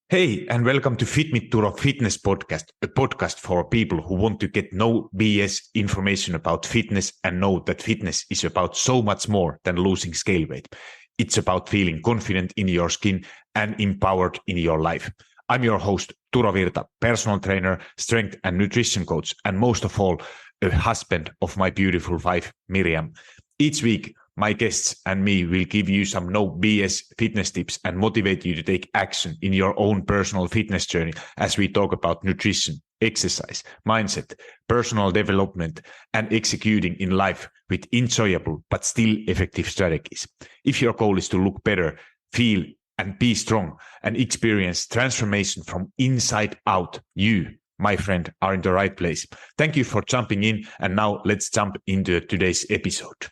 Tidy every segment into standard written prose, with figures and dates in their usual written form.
Hey, and welcome to Fit Me Turo Fitness Podcast, a podcast for people who want to get no BS information about fitness and know that fitness is about so much more than losing scale weight. It's about feeling confident in your skin and empowered in your life. I'm your host, Turo Virta, personal trainer, strength and nutrition coach, and most of all, a husband of my beautiful wife, Miriam. Each week, my guests and me will give you some no BS fitness tips and motivate you to take action in your own personal fitness journey as we talk about nutrition, exercise, mindset, personal development, and executing in life with enjoyable but still effective strategies. If your goal is to look better, feel and be strong and experience transformation from inside out, you, my friend, are in the right place. Thank you for jumping in, and now let's jump into today's episode.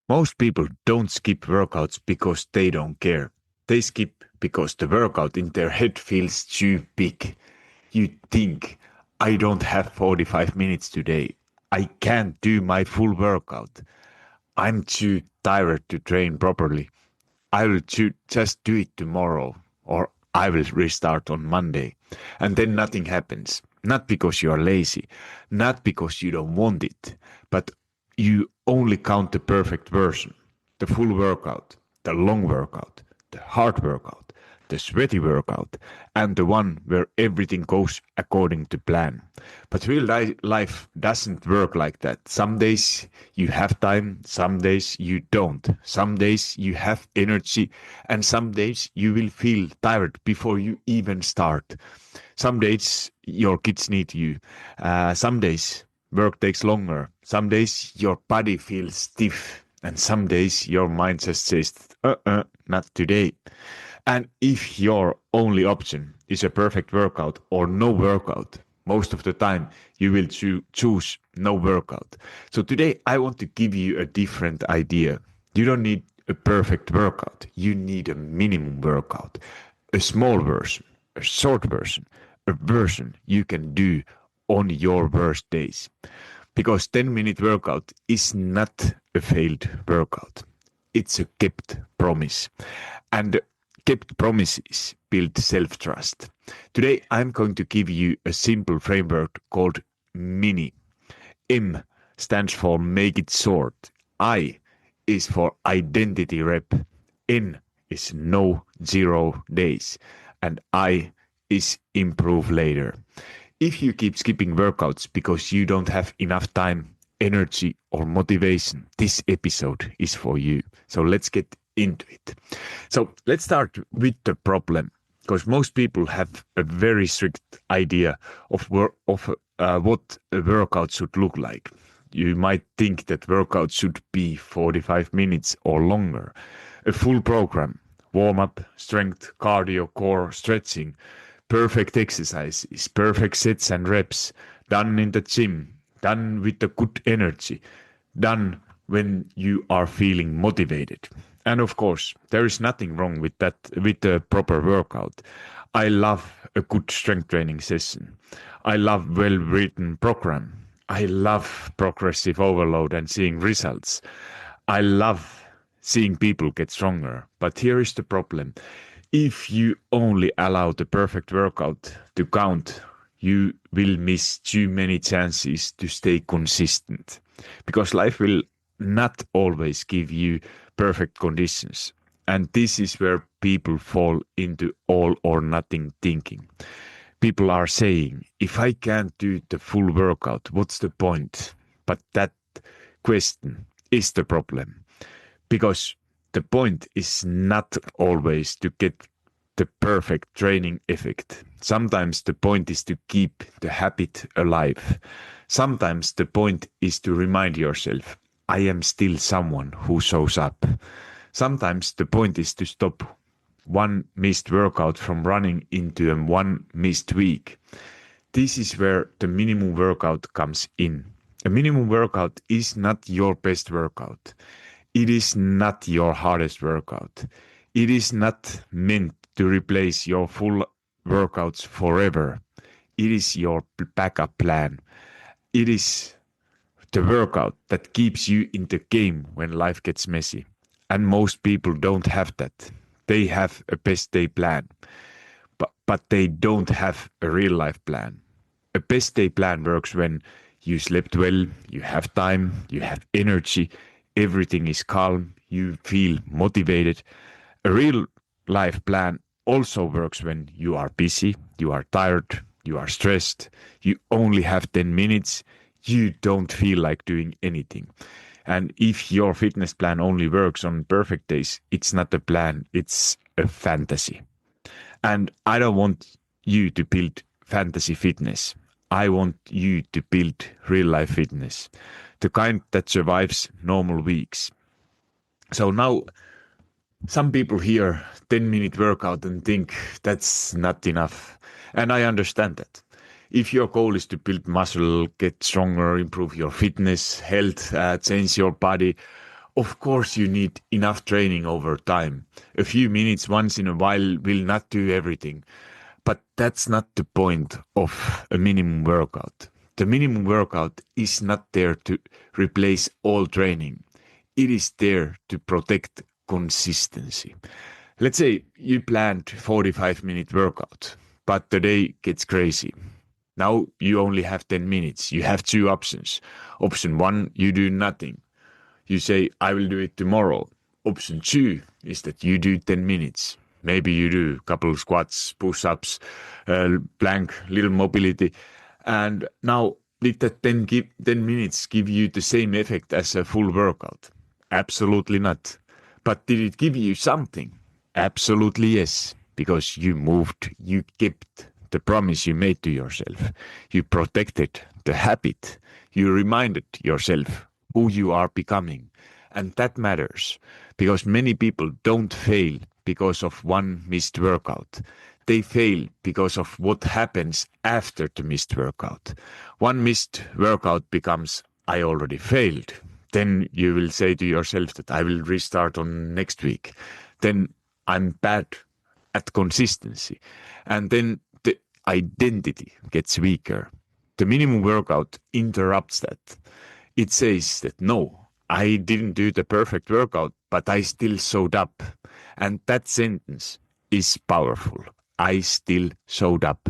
Most people don't skip workouts because they don't care. They skip because the workout in their head feels too big. You think, I don't have 45 minutes today. I can't do my full workout. I'm too tired to train properly. I will just do it tomorrow, or I will restart on Monday. And then nothing happens. Not because you are lazy, not because you don't want it, but you only count the perfect version, the full workout, the long workout, the hard workout, the sweaty workout, and the one where everything goes according to plan. But real life doesn't work like that. Some days you have time, some days you don't. Some days you have energy, and some days you will feel tired before you even start. Some days your kids need you. Some days work takes longer. Some days your body feels stiff. And some days your mind just says, not today. And if your only option is a perfect workout or no workout, most of the time you will choose no workout. So today I want to give you a different idea. You don't need a perfect workout. You need a minimum workout, a small version, a short version, a version you can do on your worst days. Because 10-minute workout is not a failed workout. It's a kept promise. And kept promises build self-trust. Today, I'm going to give you a simple framework called M.I.N.I. M stands for make it short. I is for identity rep. N is no 0 days. And I is improve later. If you keep skipping workouts because you don't have enough time, energy, or motivation, this episode is for you. So let's get into it. So let's start with the problem, because most people have a very strict idea of what a workout should look like. You might think that workout should be 45 minutes or longer. A full program, warm-up, strength, cardio, core, stretching, perfect exercises, perfect sets and reps, done in the gym, done with the good energy, done when you are feeling motivated. And of course, there is nothing wrong with that, with the proper workout. I love a good strength training session. I love well-written program. I love progressive overload and seeing results. I love seeing people get stronger. But here is the problem. If you only allow the perfect workout to count, you will miss too many chances to stay consistent. Because life will not always give you perfect conditions. And this is where people fall into all or nothing thinking. People are saying, if I can't do the full workout, what's the point? But that question is the problem. Because the point is not always to get the perfect training effect. Sometimes the point is to keep the habit alive. Sometimes the point is to remind yourself, I am still someone who shows up. Sometimes the point is to stop one missed workout from running into a one missed week. This is where the minimum workout comes in. A minimum workout is not your best workout. It is not your hardest workout. It is not meant to replace your full workouts forever. It is your backup plan. It is the workout that keeps you in the game when life gets messy. And most people don't have that. They have a best day plan, but they don't have a real life plan. A best day plan works when you slept well, you have time, you have energy, everything is calm, you feel motivated. A real life plan also works when you are busy, you are tired, you are stressed, you only have 10 minutes, you don't feel like doing anything. And if your fitness plan only works on perfect days, it's not a plan, it's a fantasy. And I don't want you to build fantasy fitness. I want you to build real life fitness, the kind that survives normal weeks. So now some people hear 10-minute workout and think that's not enough. And I understand that. If your goal is to build muscle, get stronger, improve your fitness, health, change your body, of course you need enough training over time. A few minutes once in a while will not do everything. But that's not the point of a minimum workout. The minimum workout is not there to replace all training. It is there to protect consistency. Let's say you planned 45-minute workout, but the day gets crazy. Now you only have 10 minutes. You have two options. Option one, you do nothing. You say, I will do it tomorrow. Option two is that you do 10 minutes. Maybe you do a couple of squats, push-ups, plank, little mobility. And now, did that 10 minutes give you the same effect as a full workout? Absolutely not. But did it give you something? Absolutely yes. Because you moved, you kept the promise you made to yourself. You protected the habit. You reminded yourself who you are becoming. And that matters because many people don't fail because of one missed workout. They fail because of what happens after the missed workout. One missed workout becomes, I already failed. Then you will say to yourself that I will restart on next week. Then I'm bad at consistency. And then the identity gets weaker. The minimum workout interrupts that. It says that no, I didn't do the perfect workout, but I still showed up. And that sentence is powerful. I still showed up.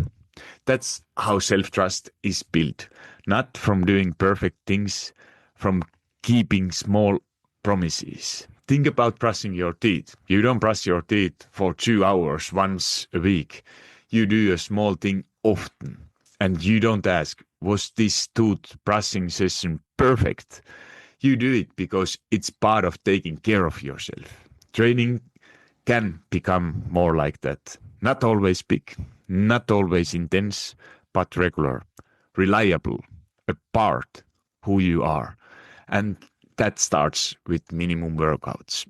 That's how self-trust is built. Not from doing perfect things, from keeping small promises. Think about brushing your teeth. You don't brush your teeth for 2 hours once a week. You do a small thing often. And you don't ask, was this tooth brushing session perfect? You do it because it's part of taking care of yourself. Training can become more like that. Not always big, not always intense, but regular, reliable, a part who you are. And that starts with minimum workouts.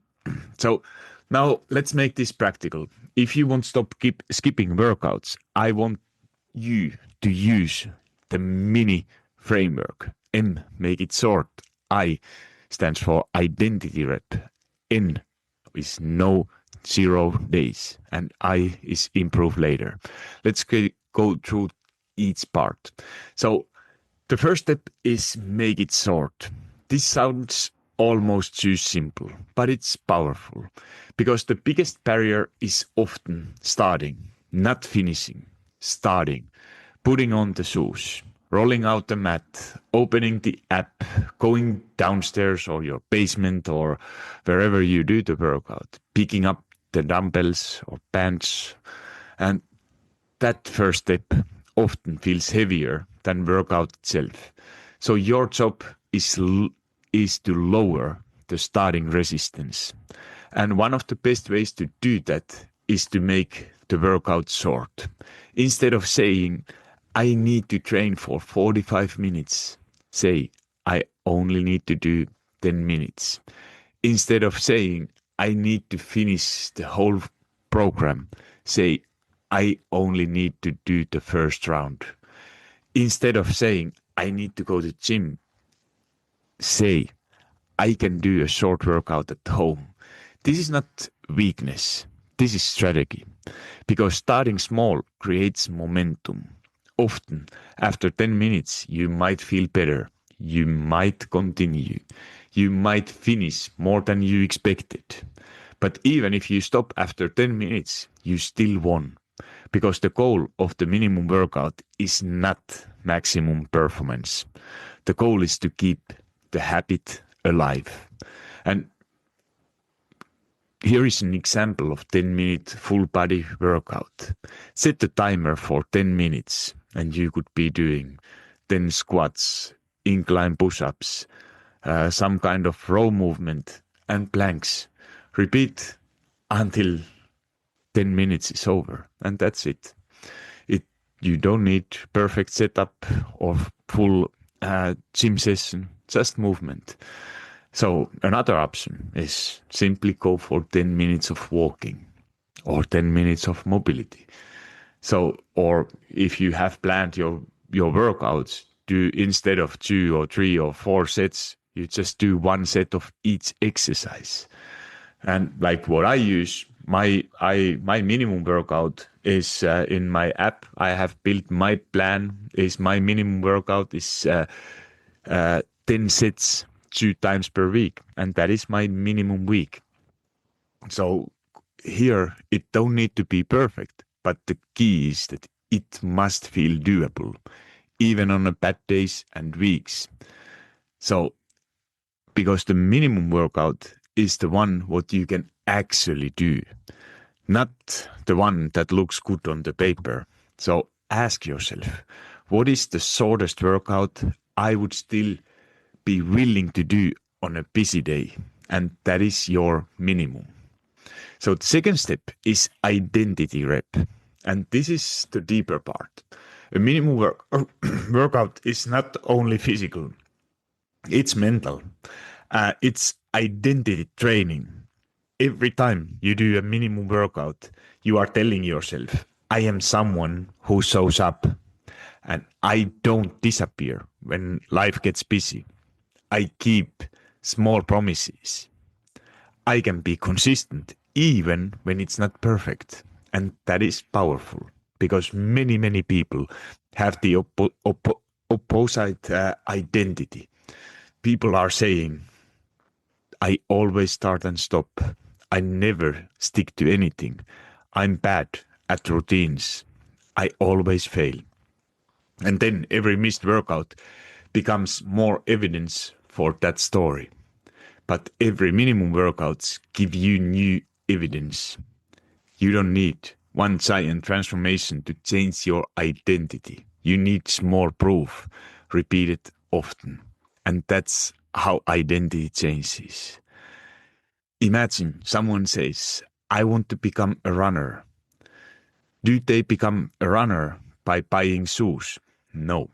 So now let's make this practical. If you want to stop skipping workouts, I want you to use the mini framework. M, make it short. I stands for identity rep. N is no 0 days. And I is improve later. Let's go through each part. So the first step is make it short. This sounds almost too simple, but it's powerful because the biggest barrier is often starting, not finishing, starting, putting on the shoes, rolling out the mat, opening the app, going downstairs or your basement or wherever you do the workout, picking up the dumbbells or bands. And that first step often feels heavier than workout itself. So your job is to lower the starting resistance. And one of the best ways to do that is to make the workout short. Instead of saying, I need to train for 45 minutes, say, I only need to do 10 minutes. Instead of saying, I need to finish the whole program, say, I only need to do the first round. Instead of saying, I need to go to the gym, say, I can do a short workout at home. This is not weakness. This is strategy. Because starting small creates momentum. Often, after 10 minutes, you might feel better. You might continue. You might finish more than you expected. But even if you stop after 10 minutes, you still won. Because the goal of the minimum workout is not maximum performance. The goal is to keep the habit alive. And here is an example of 10-minute full body workout. Set the timer for 10 minutes and you could be doing 10 squats, incline push-ups, some kind of row movement and planks. Repeat until 10 minutes is over and that's it. You don't need perfect setup or full gym session, just movement. So another option is simply go for 10 minutes of walking or 10 minutes of mobility. So, or if you have planned your workouts, do instead of 2 or 3 or 4 sets, you just do 1 set of each exercise. And like what I use, my minimum workout is in my app. I have built my plan. Is my minimum workout is 10 sets 2 times per week, and that is my minimum week. So here it don't need to be perfect, but the key is that it must feel doable, even on a bad days and weeks. So because the minimum workout is the one what you can actually do, not the one that looks good on the paper. So ask yourself, what is the shortest workout I would still be willing to do on a busy day? And that is your minimum. So the second step is identity rep. And this is the deeper part. A minimum workout is not only physical, it's mental. It's identity training. Every time you do a minimum workout, you are telling yourself, I am someone who shows up and I don't disappear when life gets busy. I keep small promises. I can be consistent even when it's not perfect. And that is powerful because many people have the opposite identity. People are saying, I always start and stop. I never stick to anything. I'm bad at routines. I always fail. And then every missed workout becomes more evidence for that story. But every minimum workouts give you new evidence. You don't need one giant transformation to change your identity. You need small proof, repeated often. And that's how identity changes. Imagine someone says, I want to become a runner. Do they become a runner by buying shoes? No.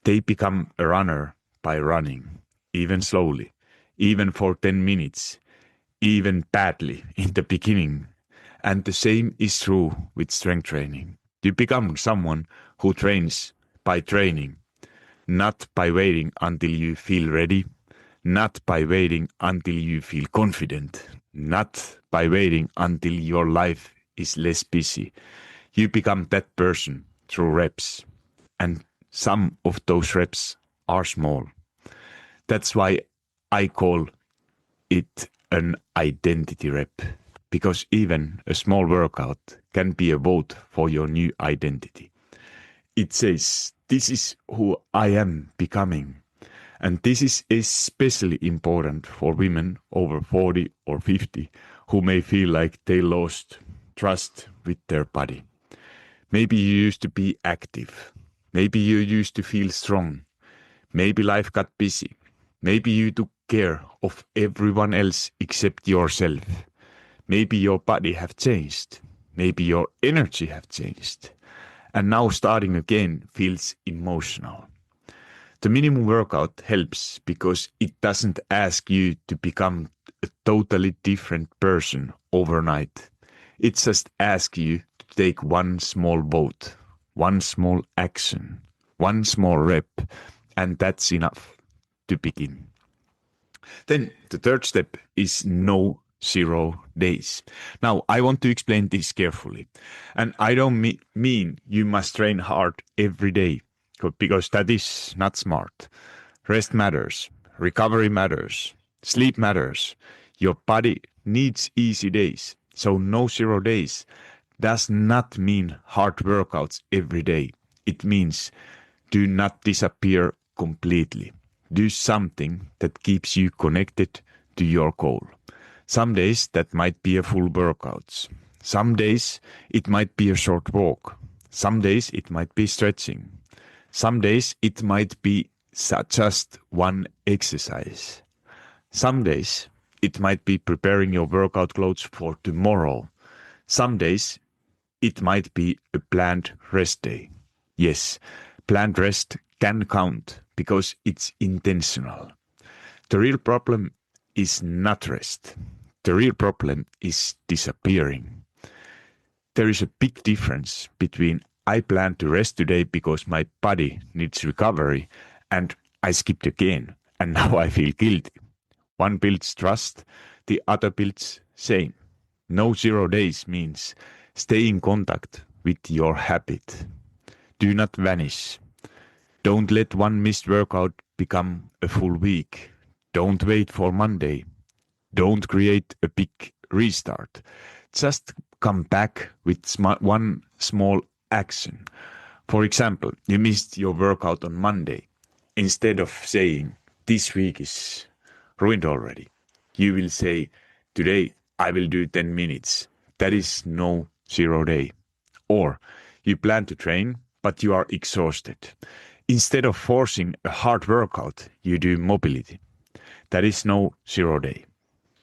They become a runner by running, even slowly, even for 10 minutes, even badly in the beginning. And the same is true with strength training. You become someone who trains by training, not by waiting until you feel ready, not by waiting until you feel confident, not by waiting until your life is less busy. You become that person through reps. And some of those reps are small. That's why I call it an identity rep. Because even a small workout can be a vote for your new identity. It says, this is who I am becoming. And this is especially important for women over 40 or 50 who may feel like they lost trust with their body. Maybe you used to be active. Maybe you used to feel strong. Maybe life got busy. Maybe you took care of everyone else except yourself. Maybe your body have changed. Maybe your energy have changed. And now starting again feels emotional. The minimum workout helps because it doesn't ask you to become a totally different person overnight. It just asks you to take one small vote, one small action, one small rep, and that's enough to begin. Then the third step is no 0 days. Now, I want to explain this carefully. And I don't mean you must train hard every day because that is not smart. Rest matters. Recovery matters. Sleep matters. Your body needs easy days. So no 0 days does not mean hard workouts every day. It means do not disappear completely. Do something that keeps you connected to your goal. Some days that might be a full workout. Some days it might be a short walk. Some days it might be stretching. Some days it might be just one exercise. Some days it might be preparing your workout clothes for tomorrow. Some days it might be a planned rest day. Yes, planned rest can count because it's intentional. The real problem is not rest. The real problem is disappearing. There is a big difference between I plan to rest today because my body needs recovery and I skipped again and now I feel guilty. One builds trust, the other builds shame. No 0 days means stay in contact with your habit. Do not vanish. Don't let one missed workout become a full week. Don't wait for Monday. Don't create a big restart. Just come back with one small action. For example, you missed your workout on Monday. Instead of saying, this week is ruined already, you will say, today I will do 10 minutes. That is no 0 day. Or you plan to train, but you are exhausted. Instead of forcing a hard workout, you do mobility. That is no 0 day.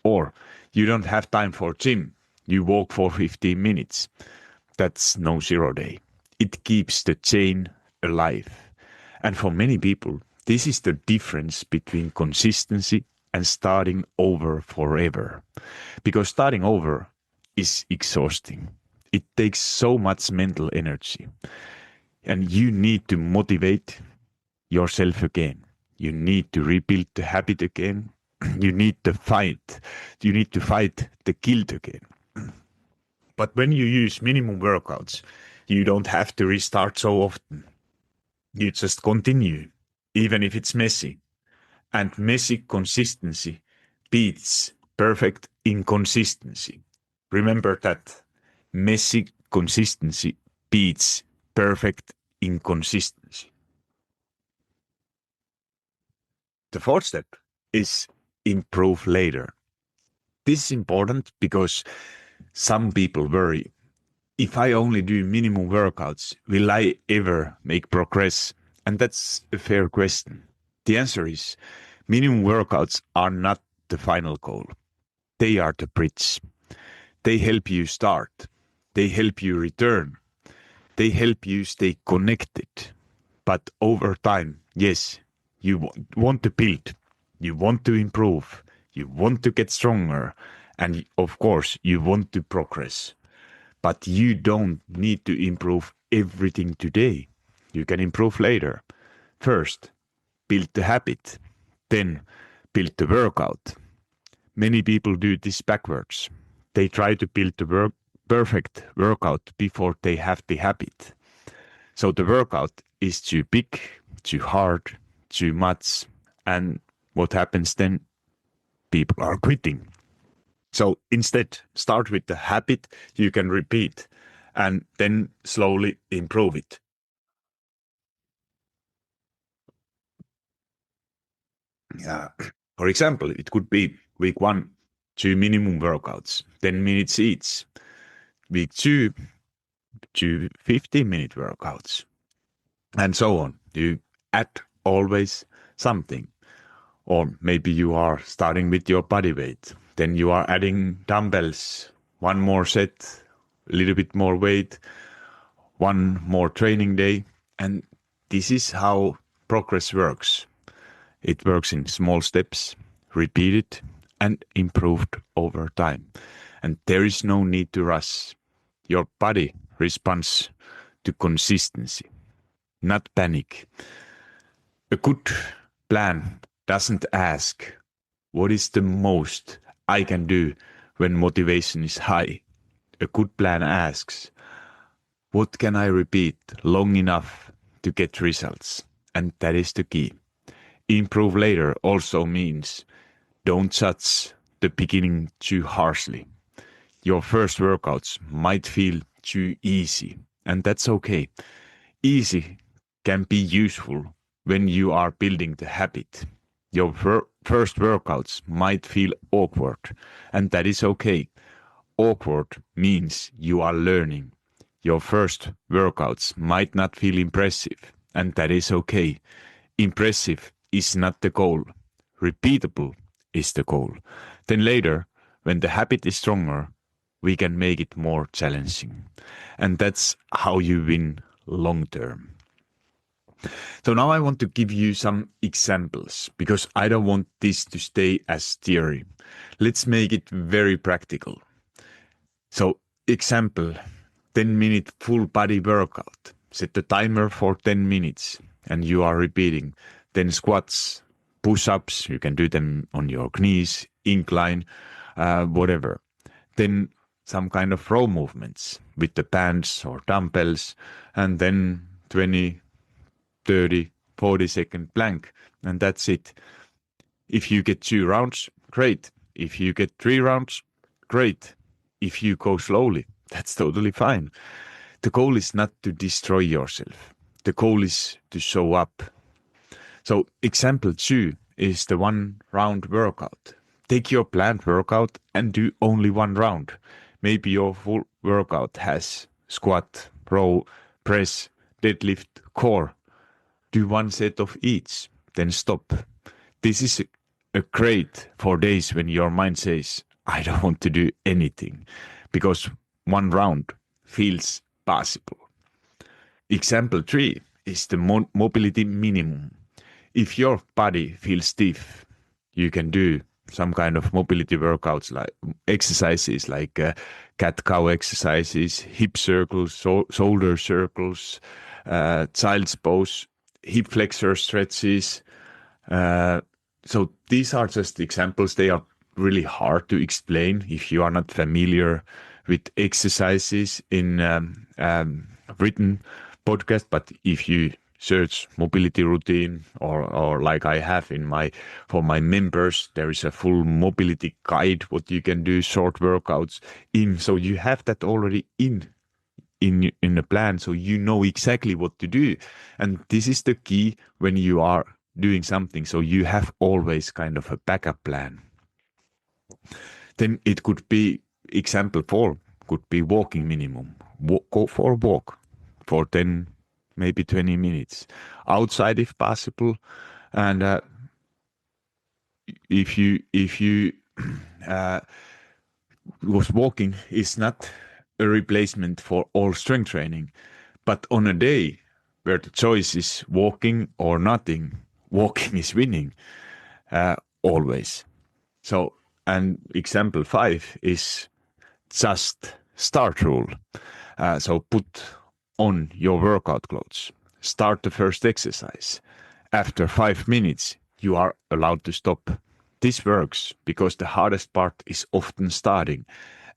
Or you don't have time for gym, you walk for 15 minutes. That's no 0 day. It keeps the chain alive. And for many people, this is the difference between consistency and starting over forever. Because starting over is exhausting. It takes so much mental energy. And you need to motivate yourself again. You need to rebuild the habit again. You need to fight. You need to fight the guilt again. But when you use minimum workouts, you don't have to restart so often. You just continue, even if it's messy. And messy consistency beats perfect inconsistency. Remember that. Messy consistency beats perfect inconsistency. The fourth step is improve later. This is important because some people worry, if I only do minimum workouts, will I ever make progress? And that's a fair question. The answer is minimum workouts are not the final goal. They are the bridge. They help you start. They help you return. They help you stay connected. But over time, yes, you want to build. You want to improve. You want to get stronger. And of course, you want to progress. But you don't need to improve everything today. You can improve later. First, build the habit. Then, build the workout. Many people do this backwards. They try to build the perfect workout before they have the habit. So the workout is too big, too hard, too much. And what happens then? People are quitting. So instead, start with the habit you can repeat and then slowly improve it. Yeah. For example, it could be week 1, 2 minimum workouts, 10 minutes each. Week 2, 2 15-minute workouts, and so on. You add always something. Or maybe you are starting with your body weight. Then you are adding dumbbells, one more set, a little bit more weight, one more training day. And this is how progress works. It works in small steps, repeated and improved over time. And there is no need to rush. Your body responds to consistency, not panic. A good plan doesn't ask, what is the most I can do when motivation is high? A good plan asks, what can I repeat long enough to get results? And that is the key. Improve later also means don't judge the beginning too harshly. Your first workouts might feel too easy, and that's okay. Easy can be useful when you are building the habit. Your first workouts might feel awkward, and that is okay. Awkward means you are learning. Your first workouts might not feel impressive, and that is okay. Impressive is not the goal. Repeatable is the goal. Then later, when the habit is stronger, we can make it more challenging. And that's how you win long term. So now I want to give you some examples because I don't want this to stay as theory. Let's make it very practical. So, example 10-minute full body workout. Set the timer for 10 minutes and you are repeating 10 squats, push ups. You can do them on your knees, incline, whatever. Then some kind of row movements with the bands or dumbbells, and then 20, 30, 40-second plank, and that's it. If you get 2 rounds, great. If you get 3 rounds, great. If you go slowly, that's totally fine. The goal is not to destroy yourself. The goal is to show up. So example 2 is the 1-round workout. Take your planned workout and do only 1 round. Maybe your full workout has squat, row, press, deadlift, core. Do 1 set of each, then stop. This is a great for days when your mind says, I don't want to do anything, because 1 round feels possible. Example 3 is the mobility minimum. If your body feels stiff, you can do some kind of mobility workouts like exercises like cat-cow exercises, hip circles, shoulder circles, child's pose, hip flexor stretches. So these are just examples. They are really hard to explain if you are not familiar with exercises in written podcast. But if you search mobility routine or like I have in for my members, there is a full mobility guide what you can do, short workouts in. So you have that already in a plan, so you know exactly what to do. And this is the key when you are doing something, so you have always kind of a backup plan. Then it could be example 4 could be walking minimum. Go for a walk for 10 maybe 20 minutes outside if possible. And if you was walking is not a replacement for all strength training, but on a day where the choice is walking or nothing, walking is winning always. So, and example 5 is just start rule. So put on your workout clothes, start the first exercise. After 5 minutes, you are allowed to stop. This works because the hardest part is often starting,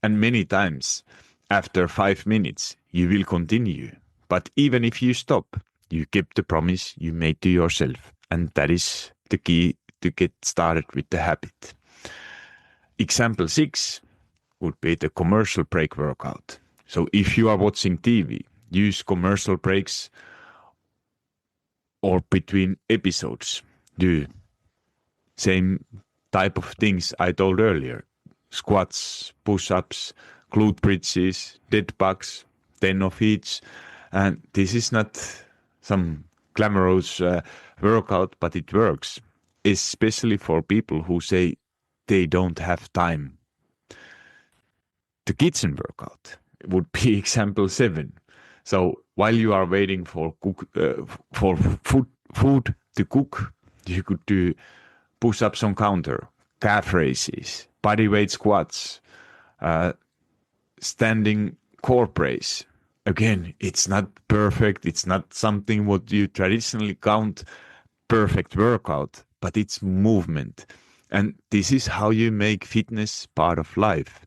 and many times after 5 minutes, you will continue. But even if you stop, you keep the promise you made to yourself, and that is the key to get started with the habit. Example 6 would be the commercial break workout. So if you are watching TV, use commercial breaks or between episodes. Do same type of things I told earlier. Squats, push-ups, glute bridges, dead bugs, 10 of each. And this is not some glamorous workout, but it works, especially for people who say they don't have time. The kitchen workout would be example 7. So while you are waiting for food to cook, you could do push-ups on counter, calf raises, body weight squats, standing core press. Again, it's not perfect. It's not something what you traditionally count perfect workout, but it's movement. And this is how you make fitness part of life,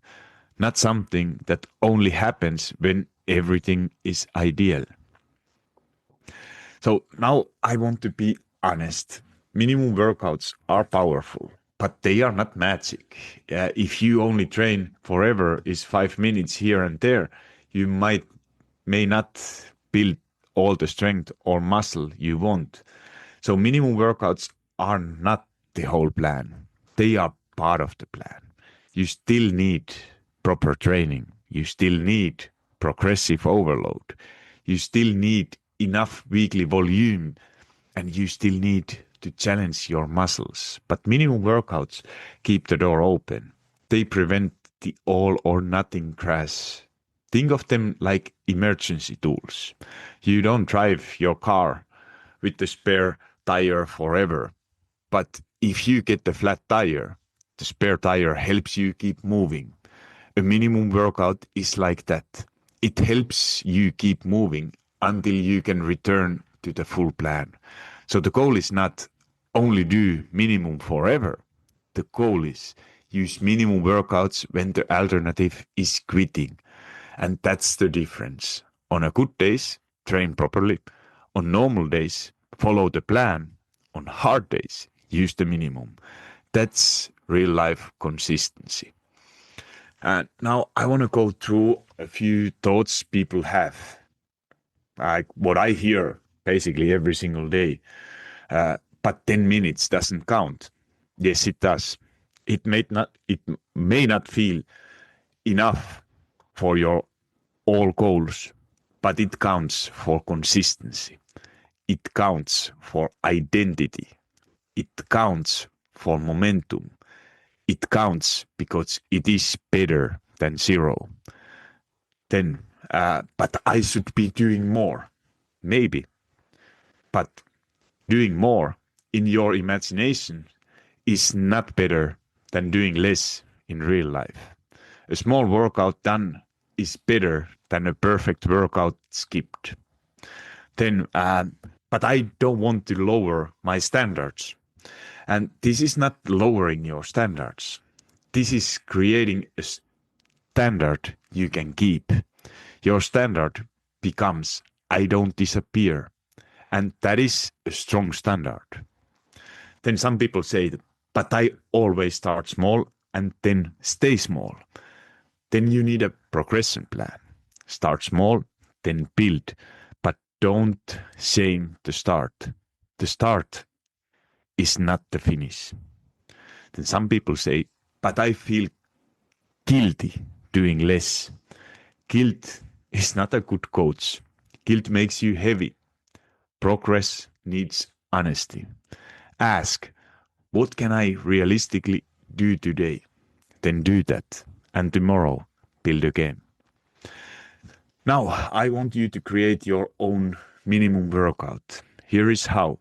not something that only happens when everything is ideal. So now I want to be honest. minimum workouts are powerful, but they are not magic. If you only train forever is 5 minutes here and there, you may not build all the strength or muscle you want. So minimum workouts are not the whole plan. They are part of the plan. You still need proper training. You still need progressive overload. You still need enough weekly volume, and you still need to challenge your muscles. But minimum workouts keep the door open. They prevent the all or nothing crash. Think of them like emergency tools. You don't drive your car with the spare tire forever. But if you get the flat tire, the spare tire helps you keep moving. A minimum workout is like that. It helps you keep moving until you can return to the full plan. So the goal is not only do minimum forever. The goal is use minimum workouts when the alternative is quitting. And that's the difference. On a good days, train properly. On normal days, follow the plan. On hard days, use the minimum. That's real life consistency. And now I want to go through a few thoughts people have, like what I hear basically every single day. But 10 minutes doesn't count. Yes, it does. It may not feel enough for your all goals, but it counts for consistency. It counts for identity. It counts for momentum. It counts because it is better than zero. Then, but I should be doing more. Maybe. But doing more in your imagination is not better than doing less in real life. A small workout done is better than a perfect workout skipped. Then, but I don't want to lower my standards. And this is not lowering your standards. This is creating a standard you can keep. Your standard becomes I don't disappear. And that is a strong standard. Then some people say, but I always start small and then stay small. Then you need a progression plan. Start small, then build, but don't shame the start. The start is not the finish. Then some people say, but I feel guilty doing less. Guilt is not a good coach. Guilt makes you heavy. Progress needs honesty. Ask, what can I realistically do today? Then do that. And tomorrow, build again. Now, I want you to create your own minimum workout. Here is how.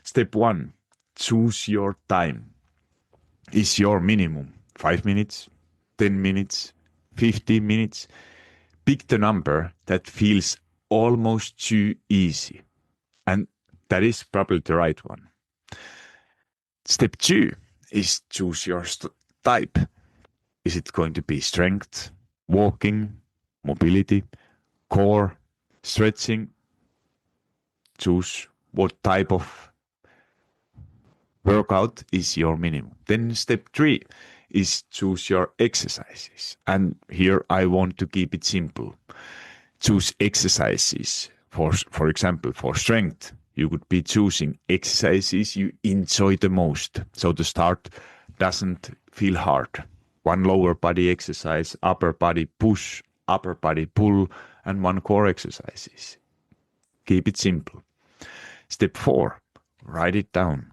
Step 1, choose your time. Is your minimum 5 minutes, 10 minutes, 15 minutes? Pick the number that feels almost too easy. And that is probably the right one. Step 2 is choose your type. Is it going to be strength, walking, mobility, core, stretching? Choose what type of workout is your minimum. Then step 3 is choose your exercises. And here I want to keep it simple. Choose exercises. For example, for strength, you could be choosing exercises you enjoy the most. So the start doesn't feel hard. One lower body exercise, upper body push, upper body pull, and one core exercises. Keep it simple. Step 4, write it down.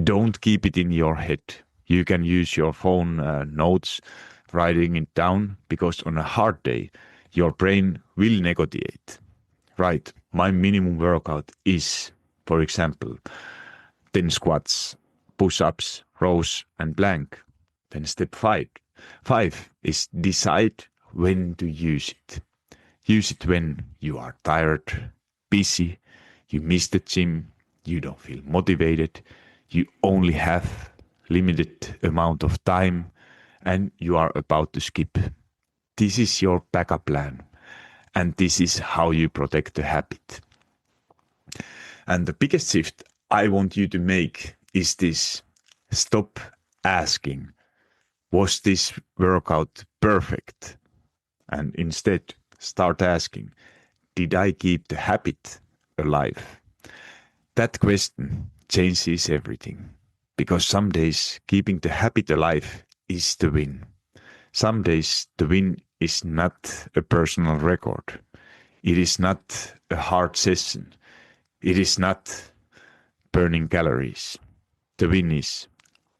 Don't keep it in your head. You can use your phone notes, writing it down, because on a hard day, your brain will negotiate. Right, my minimum workout is, for example, 10 squats, push-ups, rows, and plank. Then step 5 is decide when to use it. Use it when you are tired, busy, you miss the gym, you don't feel motivated, you only have limited amount of time, and you are about to skip. This is your backup plan, and this is how you protect the habit. And the biggest shift I want you to make is this: stop asking, was this workout perfect? And instead, start asking, did I keep the habit alive? That question changes everything. Because some days, keeping the habit alive is the win. Some days, the win is not a personal record. It is not a hard session. It is not burning calories. The win is,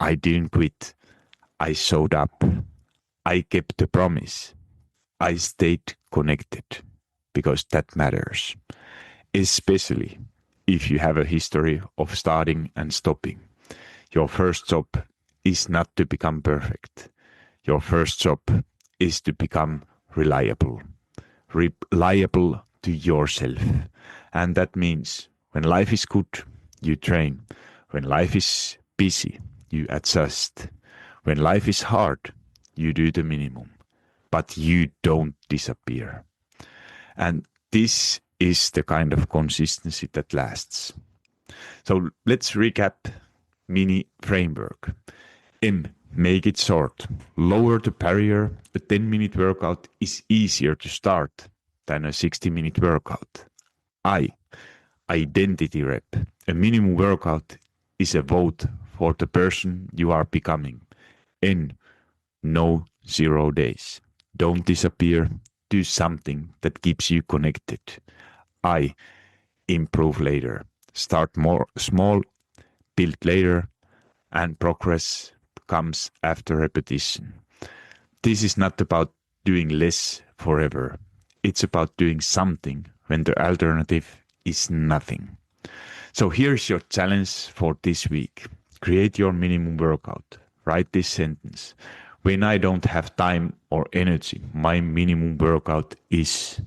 I didn't quit. I showed up. I kept the promise. I stayed connected, because that matters, especially if you have a history of starting and stopping. Your first job is not to become perfect. Your first job is to become reliable. Reliable to yourself. And that means when life is good, you train. When life is busy, you adjust. When life is hard, you do the minimum. But you don't disappear. And this is the kind of consistency that lasts. So let's recap mini framework. M, make it short. Lower the barrier. A 10-minute workout is easier to start than a 60-minute workout. I, identity rep. A minimum workout is a vote for the person you are becoming. N, no 0 days. Don't disappear. Do something that keeps you connected. I, improve later. Start more small, build later, and progress comes after repetition. This is not about doing less forever. It's about doing something when the alternative is nothing. So here's your challenge for this week. Create your minimum workout. Write this sentence. When I don't have time or energy, my minimum workout is...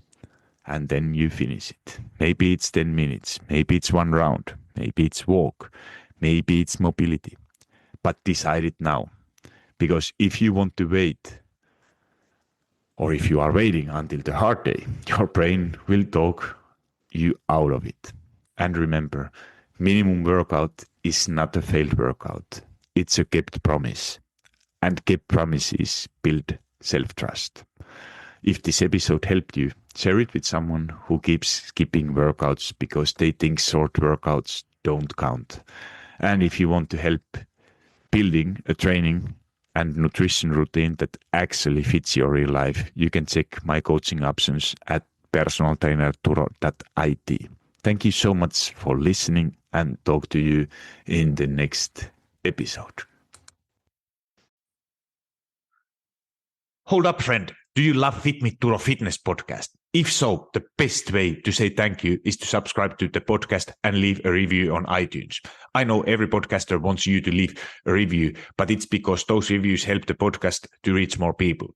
and then you finish it. Maybe it's 10 minutes. Maybe it's one round. Maybe it's walk. Maybe it's mobility. But decide it now. Because if you want to wait, or if you are waiting until the hard day, your brain will talk you out of it. And remember, minimum workout is not a failed workout. It's a kept promise. And kept promises build self-trust. If this episode helped you, share it with someone who keeps skipping workouts because they think short workouts don't count. And if you want to help building a training and nutrition routine that actually fits your real life, you can check my coaching options at personaltrainer.it. Thank you so much for listening, and talk to you in the next episode. Hold up, friend. Do you love Fit Me Turo Fitness podcast? If so, the best way to say thank you is to subscribe to the podcast and leave a review on iTunes. I know every podcaster wants you to leave a review, but it's because those reviews help the podcast to reach more people.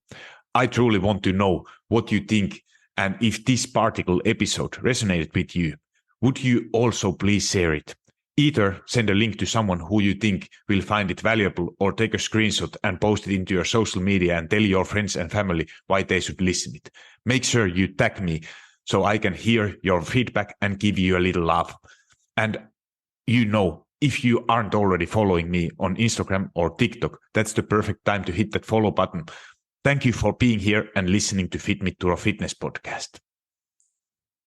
I truly want to know what you think, and if this particular episode resonated with you, would you also please share it? Either send a link to someone who you think will find it valuable, or take a screenshot and post it into your social media and tell your friends and family why they should listen it. Make sure you tag me so I can hear your feedback and give you a little love. And if you aren't already following me on Instagram or TikTok, that's the perfect time to hit that follow button. Thank you for being here and listening to Fit Me Turo Fitness podcast.